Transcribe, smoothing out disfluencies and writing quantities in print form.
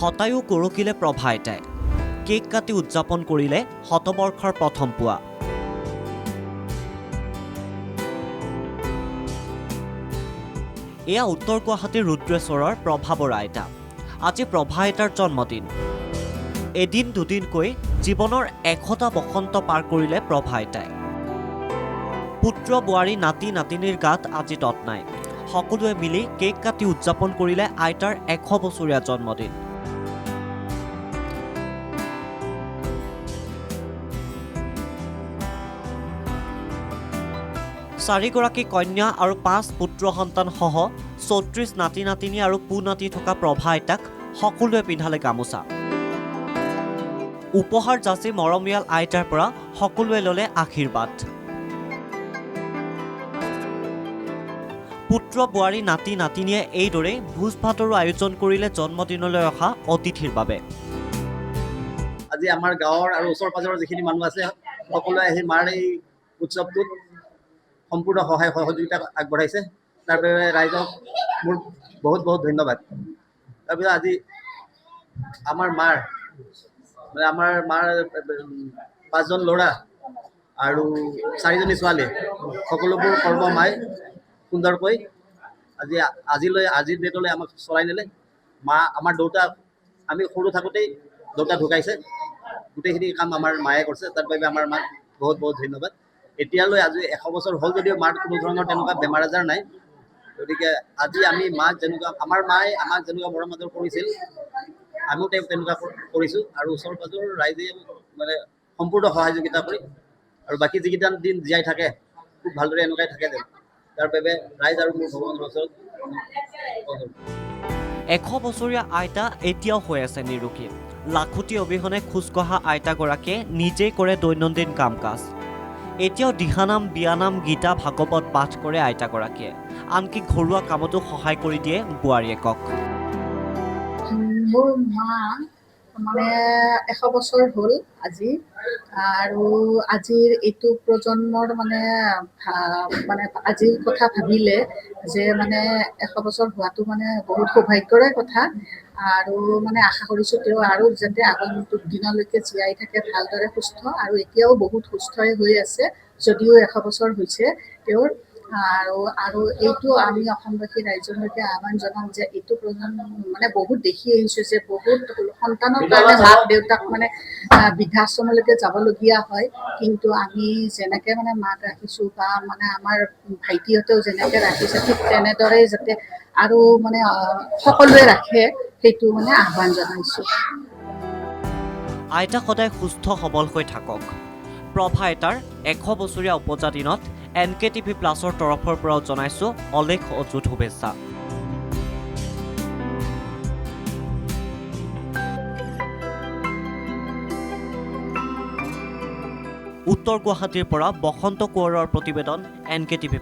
শতায়ু গৰকিলে প্ৰভা আইতাই কেক কাটি উদযাপন কৰিলে শতবৰ্ষৰ প্ৰথম পুৱা। এয়া উত্তৰ গুৱাহাটীৰ ৰুদ্ৰেশ্বৰৰ প্ৰভা বৰা আইতা। আজি প্ৰভা আইতাৰ জন্মদিন। এদিন দুদিনকৈ জীৱনৰ 100টা বসন্ত পাৰ কৰিলে প্ৰভা আইতাই। পুত্ৰ বোৱাৰী নাতি নাতিনীৰ গাত আজি তত নাই। সকলোৱে মিলি কেক কাটি উদযাপন কৰিলে আইতাৰ 100 বছৰীয়া জন্মদিন। চাৰিগৰাকী কন্যা আৰু 5 পুত্ৰ সন্তানসহ 34 নাতি নাতিনী আৰু পু নাতি থকা প্ৰভা আইতাক সকলোৱে পিন্ধালে গামোচা। উপহাৰ যাচি মৰমীয়াল আইতাৰ পৰা সকলোৱে ল'লে আশীৰ্বাদ। পুত্ৰ বোৱাৰী নাতি নাতিনীয়ে এইদৰে ভোজ ভাতৰো আয়োজন কৰিলে জন্মদিনলৈ অহা অতিথিৰ বাবে। আজি আমাৰ গাঁৱৰ আৰু ওচৰ পাজৰৰ যিখিনি মানুহ আছে সকলোৱে আহি মাৰ এই উৎসৱটোত সম্পূৰ্ণ সহায় সহযোগিতা আগবঢ়াইছে। তাৰ বাবে ৰাইজক মোৰ বহুত বহুত ধন্যবাদ। তাৰপিছত আজি আমাৰ মাৰ 5জন ল'ৰা আৰু 4জনী ছোৱালী সকলোবোৰ কৰ্ম মাই সুন্দৰকৈ আজিৰ ডেটলৈ আমাক চলাই নিলে। আমাৰ দেউতা, আমি সৰু থাকোঁতেই দেউতা ঢুকাইছে। গোটেইখিনি কাম আমাৰ মায়ে কৰিছে। তাৰ বাবে আমাৰ মাক বহুত বহুত ধন্যবাদ। এতিয়ালৈ আজি 100 বছৰ হ'ল যদিও মাৰ কোনো ধৰণৰ তেনেকুৱা বেমাৰ আজাৰ নাই। গতিকে আজি আমি মাক যেনেকুৱা, আমাৰ মায়ে আমাক যেনেকুৱা মৰম আদৰ কৰিছিল, আমিও তেওঁক তেনেকুৱা কৰিছোঁ। আৰু ওচৰ পাজৰৰ ৰাইজে মানে সম্পূৰ্ণ সহযোগিতা কৰি আৰু বাকী যিকেইটা দিন জীয়াই থাকে খুব ভালদৰে এনেকুৱাই থাকে যেন, তাৰ বাবে ৰাইজ আৰু মোৰ ভগৱানৰ ওচৰত 100 বছৰীয়া আইতা এতিয়াও হৈ আছে নিৰোগী। লাখুটি অবিহনে খোজকঢ়া আইতাগৰাকীয়ে নিজেই কৰে দৈনন্দিন কাম কাজ। এতিয়াও দিহানাম, বিয়ানাম, গীতা ভাগৱত পাঠ কৰে আইতাগৰাকীয়ে। আনকি ঘৰুৱা কামতো সহায় কৰি দিয়ে বোৱাৰীয়েকক। মোৰ মা মানে 100 বছৰ হ'ল আজি। আৰু আজিৰ এইটো প্ৰজন্মৰ মানে আজিৰ কথা ভাবিলে যে মানে 100 বছৰ হোৱাটো মানে বহুত সৌভাগ্যৰে কথা। আৰু মানে আশা কৰিছোঁ তেওঁ আৰু যাতে আগন্তুক দিনলৈকে জীয়াই থাকে ভালদৰে সুস্থ, আৰু এতিয়াও বহুত সুস্থই হৈ আছে যদিও 100 বছৰ হৈছে তেওঁৰ। আৰু এইটো আমি অসমবাসী ৰাইজলৈকে আহ্বান জনাম যে এইটো প্ৰজন্ম মানে বহুত দেখি আহিছোঁ যে বহুত সন্তানৰ কাৰণে মাক দেউতাক মানে বৃদ্ধাশ্ৰমলৈকে যাবলগীয়া হয়। কিন্তু আমি যেনেকে মানে মাক ৰাখিছোঁ বা মানে আমাৰ ভাইটিহঁতেও যেনেকে ৰাখিছে, ঠিক তেনেদৰেই যাতে আৰু মানে সকলোৱে ৰাখে, সেইটো মানে আহ্বান জনাইছোঁ। আইতা সদায় সুস্থ সবল হৈ থাকক। প্ৰভা আইতাৰ 100 বছৰীয়া উপজা দিনত NKTV+ তৰফৰ পৰাও জনাইছোঁ অলেখ অযুত শুভেচ্ছা। উত্তৰ গুৱাহাটীৰ পৰা বসন্ত কোঁৱৰৰ প্ৰতিবেদন NKTV+।